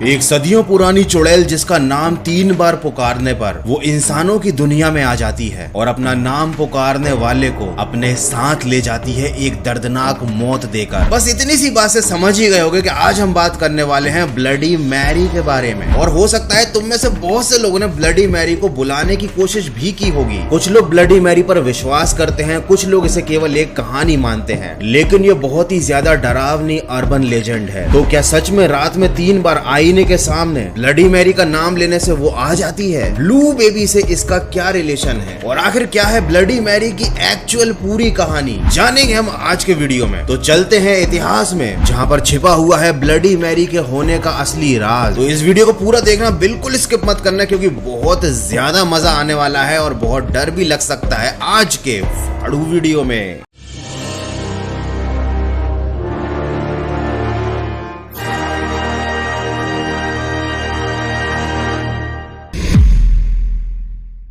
एक सदियों पुरानी चुड़ैल जिसका नाम 3 बार पुकारने पर वो इंसानों की दुनिया में आ जाती है और अपना नाम पुकारने वाले को अपने साथ ले जाती है एक दर्दनाक मौत देकर। बस इतनी सी बात से समझ ही गए होंगे कि आज हम बात करने वाले हैं ब्लडी मैरी के बारे में। और हो सकता है तुम में से बहुत से लोगों ने ब्लडी मैरी को बुलाने की कोशिश भी की होगी। कुछ लोग ब्लडी मैरी पर विश्वास करते हैं, कुछ लोग इसे केवल एक कहानी मानते हैं, लेकिन ये बहुत ही ज्यादा डरावनी अर्बन लेजेंड है। तो क्या सच में रात में 3 बार आईने के सामने ब्लडी मैरी का नाम लेने से वो आ जाती है? ब्लू बेबी से इसका क्या रिलेशन है और आखिर क्या है ब्लडी मैरी की एक्चुअल पूरी कहानी, जानेंगे हम आज के वीडियो में। तो चलते हैं इतिहास में जहाँ पर छिपा हुआ है ब्लडी मैरी के होने का असली राज। तो इस वीडियो को पूरा देखना, बिल्कुल स्किप मत करना, क्योंकि बहुत ज्यादा मजा आने वाला है और बहुत डर भी लग सकता है आज के फाड़ू वीडियो में।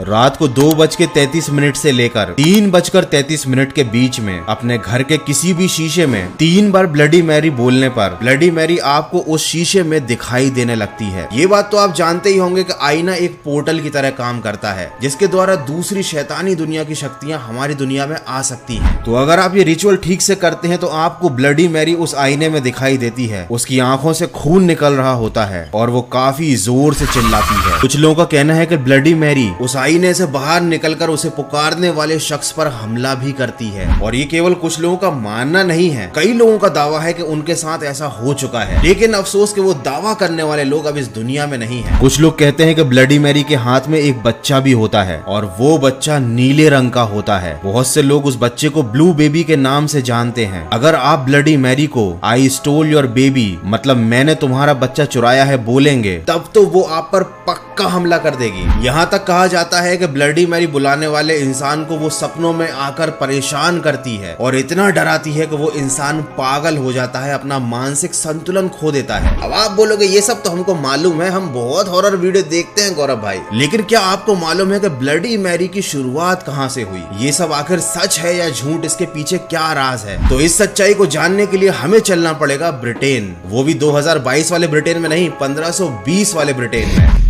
रात को 2:33 से लेकर 3:33 के बीच में अपने घर के किसी भी शीशे में 3 बार ब्लडी मैरी बोलने पर ब्लडी मैरी आपको उस शीशे में दिखाई देने लगती है। ये बात तो आप जानते ही होंगे कि आईना एक पोर्टल की तरह काम करता है, जिसके द्वारा दूसरी शैतानी दुनिया की शक्तियां हमारी दुनिया में आ सकती हैं। तो अगर आप ये रिचुअल ठीक से करते हैं तो आपको ब्लडी मैरी उस आईने में दिखाई देती है। उसकी आंखों से खून निकल रहा होता है और वो काफी जोर से चिल्लाती है। कुछ लोगों का कहना है कि ब्लडी मैरी उस आईने से बाहर निकलकर उसे पुकारने वाले शख्स पर हमला भी करती है। और ये केवल कुछ लोगों का मानना नहीं है, कई लोगों का दावा है कि उनके साथ ऐसा हो चुका है, लेकिन अफसोस कि वो दावा करने वाले लोग अब इस दुनिया में नहीं है। कुछ लोग कहते हैं कि ब्लडी मैरी के हाथ में एक बच्चा भी होता है और वो बच्चा नीले रंग का होता है। बहुत से लोग उस बच्चे को ब्लू बेबी के नाम से जानते हैं। अगर आप ब्लडी मैरी को आई स्टोल योर बेबी, मतलब मैंने तुम्हारा बच्चा चुराया है, बोलेंगे, तब तो वो आप पर पक्का हमला कर देगी। यहाँ तक कहा जाता है कि ब्लडी मैरी बुलाने वाले इंसान को वो सपनों में आकर परेशान करती है और इतना डराती है कि वो इंसान पागल हो जाता है, अपना मानसिक संतुलन खो देता है। अब आप बोलोगे ये सब तो हमको मालूम है, हम बहुत हॉरर वीडियो देखते हैं गौरव भाई, लेकिन क्या आपको मालूम है कि ब्लडी मैरी की शुरुआत कहाँ से हुई? ये सब आखिर सच है या झूठ, इसके पीछे क्या राज है? तो इस सच्चाई को जानने के लिए हमें चलना पड़ेगा ब्रिटेन, वो भी 2022 वाले ब्रिटेन में नहीं, 1520 वाले ब्रिटेन में।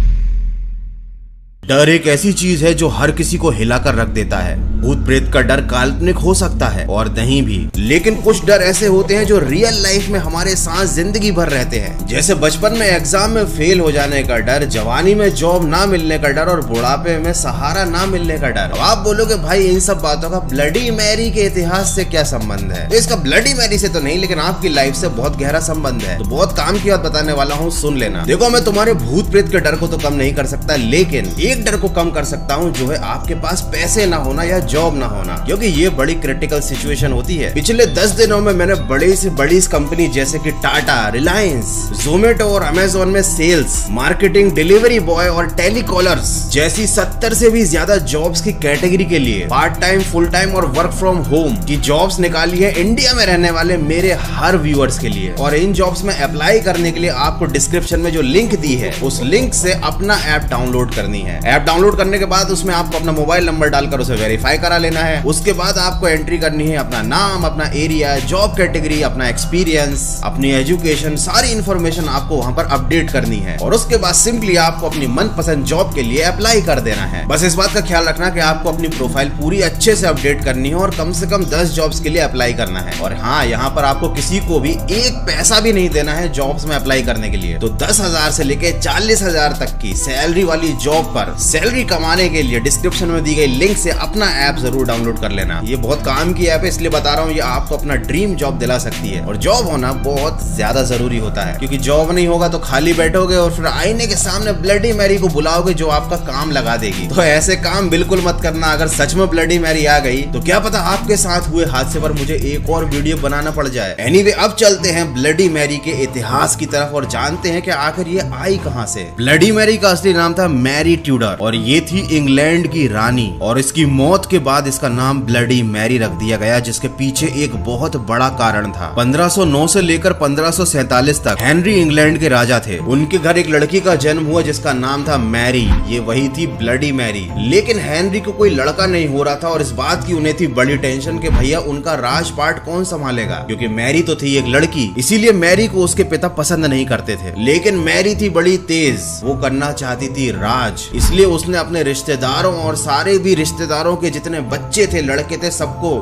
डर एक ऐसी चीज है जो हर किसी को हिलाकर रख देता है। भूत प्रेत का डर काल्पनिक हो सकता है और नहीं भी, लेकिन कुछ डर ऐसे होते हैं जो रियल लाइफ में हमारे साथ जिंदगी भर रहते हैं। जैसे बचपन में एग्जाम में फेल हो जाने का डर, जवानी में जॉब ना मिलने का डर और बुढ़ापे में सहारा ना मिलने का डर। आप बोलोगे भाई इन सब बातों का ब्लडी मैरी के इतिहास से क्या संबंध है? तो इसका ब्लडी मैरी से तो नहीं, लेकिन आपकी लाइफ से बहुत गहरा संबंध है। तो बहुत काम की बात बताने वाला हूँ, सुन लेना। देखो, मैं तुम्हारे भूत प्रेत के डर को तो कम नहीं कर सकता, लेकिन डर को कम कर सकता हूँ, जो है आपके पास पैसे ना होना या जॉब ना होना, क्योंकि ये बड़ी क्रिटिकल सिचुएशन होती है। पिछले 10 दिनों में मैंने बड़ी से बड़ी कंपनी जैसे कि टाटा, रिलायंस, जोमेटो और अमेजोन में सेल्स, मार्केटिंग, डिलीवरी बॉय और टेलीकॉलर्स जैसी 70 से भी ज्यादा जॉब्स की कैटेगरी के लिए पार्ट टाइम, फुल टाइम और वर्क फ्रॉम होम की जॉब्स निकाली है इंडिया में रहने वाले मेरे हर व्यूअर्स के लिए। और इन जॉब्स में अप्लाई करने के लिए आपको डिस्क्रिप्शन में जो लिंक दी है, उस लिंक से अपना ऐप डाउनलोड करनी है। ऐप डाउनलोड करने के बाद उसमें आपको अपना मोबाइल नंबर डालकर उसे वेरीफाई करा लेना है। उसके बाद आपको एंट्री करनी है अपना नाम, अपना एरिया, जॉब कैटेगरी, अपना एक्सपीरियंस, अपनी एजुकेशन, सारी इंफॉर्मेशन आपको वहां पर अपडेट करनी है। और उसके बाद सिंपली आपको अपनी मनपसंद जॉब के लिए अप्लाई कर देना है। बस इस बात का ख्याल रखना कि आपको अपनी प्रोफाइल पूरी अच्छे से अपडेट करनी है और कम से कम 10 जॉब्स के लिए अप्लाई करना है। और हाँ, यहाँ पर आपको किसी को भी एक पैसा भी नहीं देना है जॉब्स में अप्लाई करने के लिए। तो 10,000 से लेके 40,000 तक की सैलरी वाली जॉब पर सैलरी कमाने के लिए डिस्क्रिप्शन में दी गई लिंक से अपना ऐप जरूर डाउनलोड कर लेना। ये बहुत काम की ऐप है, इसलिए बता रहा हूँ, ये आपको अपना ड्रीम जॉब दिला सकती है। और जॉब होना बहुत ज्यादा जरूरी होता है, क्योंकि जॉब नहीं होगा तो खाली बैठोगे और फिर आईने के सामने ब्लडी मैरी को बुलाओगे जो आपका काम लगा देगी। तो ऐसे काम बिल्कुल मत करना। अगर सच में ब्लडी मैरी आ गई तो क्या पता आपके साथ हुए हादसे पर मुझे एक और वीडियो बनाना पड़ जाए। एनीवे, अब चलते हैं ब्लडी मैरी के इतिहास की तरफ और जानते हैं कि आखिर ये आई कहां से। ब्लडी मैरी का असली नाम था मैरी ट्यूडर टुडर और ये थी इंग्लैंड की रानी। और इसकी मौत के बाद इसका नाम ब्लडी मैरी रख दिया गया, जिसके पीछे एक बहुत बड़ा कारण था। 1509 से लेकर 1547 तक हेनरी इंग्लैंड के राजा थे। उनके घर एक लड़की का जन्म हुआ जिसका नाम था मैरी। ये वही थी ब्लडी मैरी। लेकिन हेनरी को कोई लड़का नहीं हो रहा था और इस बात की उन्हें थी बड़ी टेंशन कि भैया उनका राजपाट कौन संभालेगा, क्योंकि मैरी तो थी एक लड़की। इसीलिए मैरी को उसके पिता पसंद नहीं करते थे। लेकिन मैरी थी बड़ी तेज, वो करना चाहती थी राज। इसलिए उसने अपने रिश्तेदारों और सारे भी रिश्तेदारों के जितने बच्चे थे, लड़के थे, सबको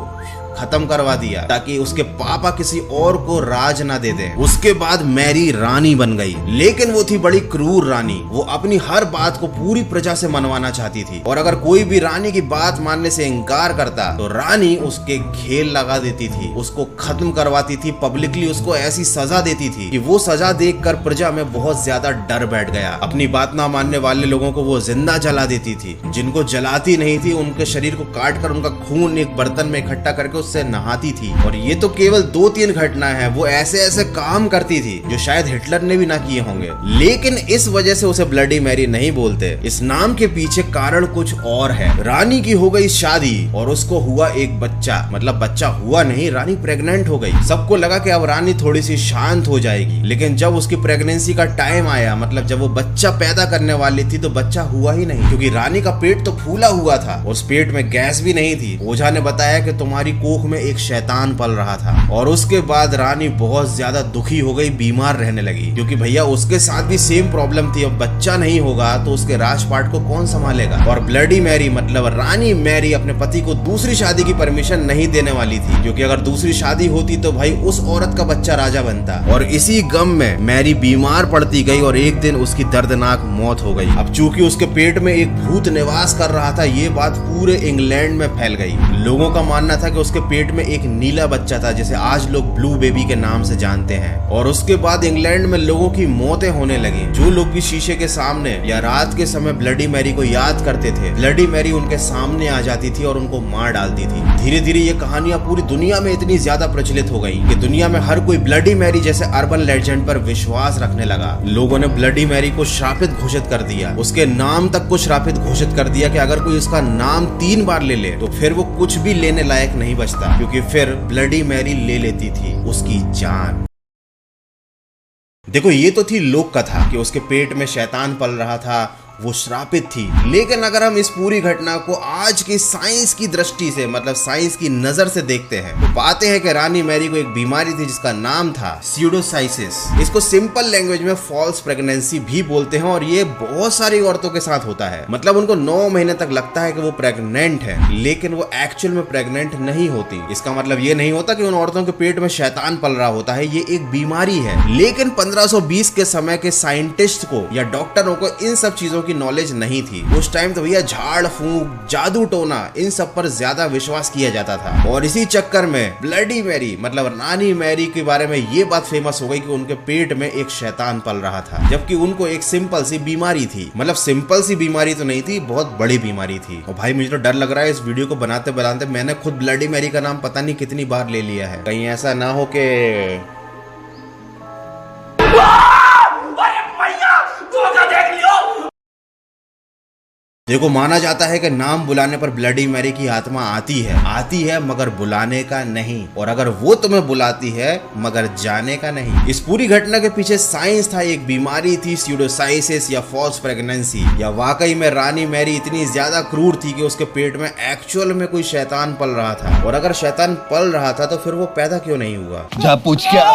खत्म करवा दिया ताकि उसके पापा किसी और को राज ना दे दें। उसके बाद मैरी रानी बन गई, लेकिन वो थी बड़ी क्रूर रानी। वो अपनी हर बात को पूरी प्रजा से मनवाना चाहती थी और अगर कोई भी रानी की बात मानने से इनकार करता तो रानी उसके खेल लगा देती थी, उसको खत्म करवाती थी, पब्लिकली उसको ऐसी सजा देती थी कि वो सजा देखकर प्रजा में बहुत ज्यादा डर बैठ गया। अपनी बात ना मानने वाले लोगों को वो जिंदा जला देती थी। जिनको जलाती नहीं थी उनके शरीर को काट कर उनका खून एक बर्तन में इकट्ठा करके उससे नहाती थी। और ये तो केवल 2-3 घटनाएं हैं, वो ऐसे ऐसे काम करती थी जो शायद हिटलर ने भी ना किए होंगे। लेकिन इस वजह से उसे ब्लडी मैरी नहीं बोलते। इस नाम के पीछे कारण कुछ और है। रानी की हो गई शादी और उसको हुआ एक बच्चा, मतलब बच्चा हुआ नहीं, रानी प्रेग्नेंट हो गई। सबको लगा कि अब रानी थोड़ी सी शांत हो जाएगी, लेकिन जब उसकी प्रेगनेंसी का टाइम आया, मतलब जब वो बच्चा पैदा करने वाली थी, तो बच्चा हुआ ही नहीं, क्योंकि रानी का पेट तो फूला हुआ था, उस पेट में गैस भी नहीं थी। ओझा ने बताया कि तुम्हारी कोख में एक शैतान पल रहा था। और उसके बाद रानी बहुत ज्यादा दुखी हो गई, बीमार रहने लगी, क्योंकि भैया उसके साथ भी सेम प्रॉब्लम थी। अब बच्चा नहीं होगा तो उसके राजपाट को कौन संभालेगा। और ब्लडी मैरी मतलब रानी मैरी अपने पति को दूसरी शादी की परमिशन नहीं देने वाली थी, क्योंकि अगर दूसरी शादी होती तो भाई उस औरत का बच्चा राजा बनता। और इसी गम में मैरी बीमार पड़ती गई और एक दिन उसकी दर्दनाक मौत हो गई। अब चूंकि उसके पेट में एक भूत निवास कर रहा था, ये बात पूरे इंग्लैंड में फैल गई। लोगों का मानना था कि उसके पेट में एक नीला बच्चा था, जिसे आज लोग ब्लू बेबी के नाम से जानते हैं। और उसके बाद इंग्लैंड में लोगों की मौतें होने लगी। जो लोग भी शीशे के सामने या रात के समय ब्लडी मैरी को याद करते थे, ब्लडी मैरी उनके सामने आ जाती थी और उनको मार डालती थी। धीरे धीरे ये कहानियां पूरी दुनिया में इतनी ज्यादा प्रचलित हो गई कि दुनिया में हर कोई ब्लडी मैरी जैसे अर्बन लेजेंड पर विश्वास रखने लगा। लोगों ने ब्लडी मैरी को श्रापित घोषित कर दिया, उसके नाम तक को श्रापित घोषित कर दिया कि अगर कोई उसका नाम 3 बार ले ले तो फिर वो कुछ भी लेने लायक नहीं बचता, क्योंकि फिर ब्लडी मैरी ले लेती थी उसकी जान। देखो, ये तो थी लोक कथा कि उसके पेट में शैतान पल रहा था, वो श्रापित थी। लेकिन अगर हम इस पूरी घटना को आज की साइंस की दृष्टि से, मतलब साइंस की नजर से देखते हैं, तो पाते हैं कि रानी मैरी को एक बीमारी थी जिसका नाम था स्यूडोसाइसिस। इसको सिंपल लैंग्वेज में फॉल्स प्रेगनेंसी भी बोलते हैं और ये बहुत सारी औरतों के साथ होता है। मतलब उनको 9 महीने तक लगता है कि वो प्रेग्नेंट है, लेकिन वो एक्चुअल में प्रेग्नेंट नहीं होती। इसका मतलब ये नहीं होता कि उन औरतों के पेट में शैतान पल रहा होता है, ये एक बीमारी है। लेकिन 1520 के समय के साइंटिस्ट को या डॉक्टरों को इन सब चीजों की नॉलेज नहीं थी। उस टाइम तो भैया झाड़ फूंक, जादू टोना, इन सब पर ज्यादा विश्वास किया जाता था। और इसी चक्कर में ब्लडी मैरी मतलब रानी मैरी के बारे में ये बात फेमस हो गई कि उनके पेट में एक शैतान पल रहा था, जबकि उनको एक सिंपल सी बीमारी थी। मतलब सिंपल सी बीमारी तो नहीं थी, बहुत बड़ी बीमारी थी। और भाई मुझे तो डर लग रहा है, इस वीडियो को बनाते बनाते मैंने खुद ब्लडी मैरी का नाम पता नहीं कितनी बार ले लिया है। कहीं ऐसा ना हो के देखो, माना जाता है कि नाम बुलाने पर ब्लडी मैरी की आत्मा आती है मगर बुलाने का नहीं, और अगर वो तुम्हें बुलाती है मगर जाने का नहीं। इस पूरी घटना के पीछे साइंस था, एक बीमारी थी स्यूडोसाइसिस या फॉल्स प्रेगनेंसी, या वाकई में रानी मैरी इतनी ज्यादा क्रूर थी कि उसके पेट में एक्चुअल में कोई शैतान पल रहा था। और अगर शैतान पल रहा था तो फिर वो पैदा क्यों नहीं हुआ? जा पूछ क्या।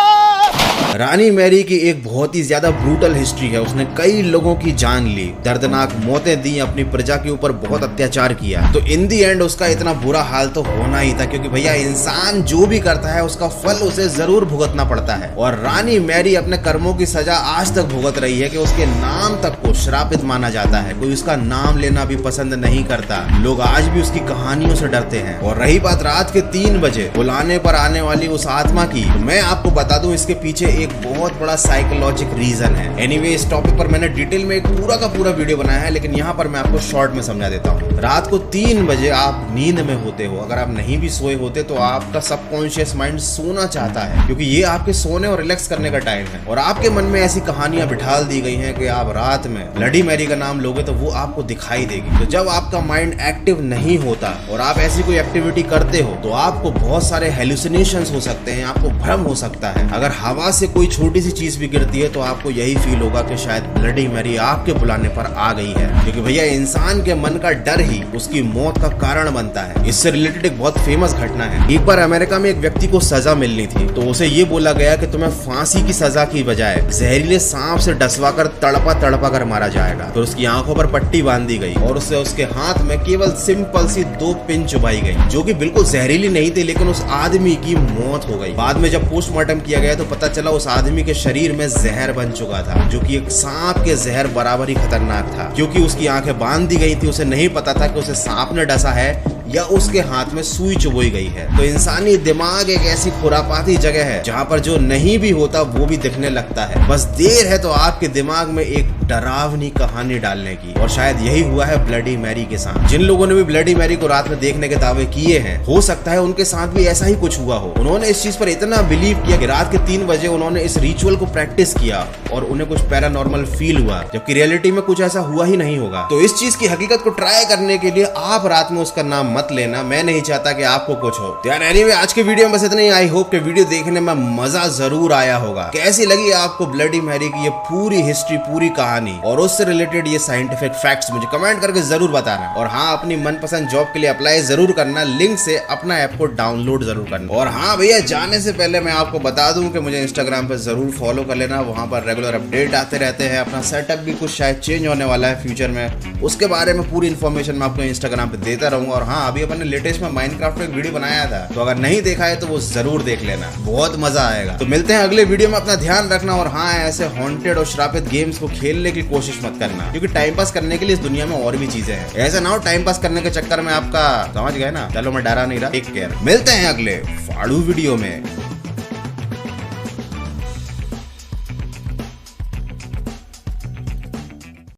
रानी मैरी की एक बहुत ही ज्यादा ब्रूटल हिस्ट्री है। उसने कई लोगों की जान ली, दर्दनाक मौतें दी, अपनी प्रजा के ऊपर बहुत अत्याचार किया। तो इन दी एंड उसका इतना बुरा हाल तो होना ही था, क्योंकि भैया इंसान जो भी करता है उसका फल उसे जरूर भुगतना पड़ता है। और रानी मैरी अपने कर्मों की सजा आज तक भुगत रही है कि उसके नाम तक को श्रापित माना जाता है। कोई उसका नाम लेना भी पसंद नहीं करता, लोग आज भी उसकी कहानियों से डरते हैं। और रही बात रात के 3 बजे बुलाने पर आने वाली उस आत्मा की, तो मैं आपको बता दूं इसके पीछे एक बहुत बड़ा साइकोलॉजिक रीजन है। एनीवे, इस टॉपिक पर मैंने डिटेल में एक पूरा का पूरा वीडियो बनाया है, लेकिन यहाँ पर मैं आपको शॉर्ट में समझा देता हूँ। रात को 3 बजे आप नींद में होते हो, अगर आप नहीं भी सोए होते तो आपका सबकॉन्शियस माइंड सोना चाहता है, क्योंकि ये आपके सोने और रिलैक्स करने का टाइम है। और आपके मन में ऐसी कहानियां बिठाल दी गई हैं कि आप रात में ब्लडी मैरी का नाम लोगे तो वो आपको दिखाई देगी। तो जब आपका माइंड एक्टिव नहीं होता और आप ऐसी कोई एक्टिविटी करते हो तो आपको बहुत सारे हेलुसिनेशंस हो सकते हैं, आपको भ्रम हो सकता है। अगर हवा से कोई छोटी सी चीज भी गिरती है तो आपको यही फील होगा कि शायद ब्लडी मैरी आपके बुलाने पर आ गई है, क्योंकि भैया इंसान के मन का डर ही उसकी मौत का कारण बनता है। इससे रिलेटेड एक बहुत फेमस घटना है। एक बार अमेरिका में एक व्यक्ति को सजा मिलनी थी, तो उसे ये बोला गया कि तुम्हें फांसी की सजा की बजाय जहरीले सांप से डसवा कर तड़पा कर मारा जाएगा। तो उसकी आंखों पर पट्टी बांध दी गई और उसे उसके हाथ में केवल सिंपल सी 2 पिन चुभाई गई, जो कि बिल्कुल जहरीली नहीं थी, लेकिन उस आदमी की मौत हो गई। बाद में जब पोस्टमार्टम किया गया तो पता चला उस आदमी के शरीर में जहर बन चुका था, जो कि एक सांप के जहर बराबर ही खतरनाक था। क्योंकि उसकी आंखें बांध दी गई थी, उसे नहीं पता था कि उसे सांप ने डसा है या उसके हाथ में सुई चुभोई गई है। तो इंसानी दिमाग एक ऐसी खुरापाती जगह है जहाँ पर जो नहीं भी होता वो भी दिखने लगता है। बस देर है तो आपके दिमाग में एक डरावनी कहानी डालने की। और शायद यही हुआ है ब्लडी मैरी के साथ। जिन लोगों ने भी ब्लडी मैरी को रात में देखने के दावे किए हैं, हो सकता है उनके साथ भी ऐसा ही कुछ हुआ हो। उन्होंने इस चीज पर इतना बिलीव किया कि रात के 3 बजे उन्होंने इस रिचुअल को प्रैक्टिस किया और उन्हें कुछ पैरानॉर्मल फील हुआ, जबकि रियलिटी में कुछ ऐसा हुआ ही नहीं होगा। तो इस चीज की हकीकत को ट्राई करने के लिए आप रात में उसका नाम मत लेना। मैं नहीं चाहता कि आपको कुछ हो। तो यार एनीवे, आज के वीडियो में बस इतना ही। आई होप कि वीडियो देखने में मजा जरूर आया होगा। कैसी लगी आपको ब्लडी मैरी की ये पूरी हिस्ट्री, पूरी कहानी और उससे रिलेटेड ये साइंटिफिक फैक्ट्स, मुझे कमेंट करके जरूर बताना। और हाँ, अपनी मनपसंद जॉब के लिए अप्लाई जरूर करना। लिंक से अपना ऐप को डाउनलोड जरूर करना। और हाँ भैया, जाने से पहले मैं आपको बता दूं कि मुझे इंस्टाग्राम पे जरूर फॉलो कर लेना। वहां पर रेगुलर अपडेट आते रहते हैं। अपना सेटअप भी कुछ शायद चेंज होने वाला है फ्यूचर में, उसके बारे में पूरी इन्फॉर्मेशन मैं आपको इंस्टाग्राम पे देता रहूंगा। और हाँ, अभी अपने लेटेस्ट में माइनक्राफ्ट पे एक वीडियो बनाया था, तो अगर नहीं देखा है तो वो जरूर देख लेना, बहुत मजा आएगा। तो मिलते हैं अगले वीडियो में। अपना ध्यान रखना। और हाँ, ऐसे हॉन्टेड और श्रापित गेम्स को खेलने की कोशिश मत करना, क्योंकि टाइम पास करने के लिए इस दुनिया में और भी चीजें हैं। ऐसा ना हो टाइम पास करने के चक्कर में आपका, समझ गए ना। चलो, मैं डरा नहीं रहा। Take care. मिलते हैं अगले फाड़ू वीडियो में।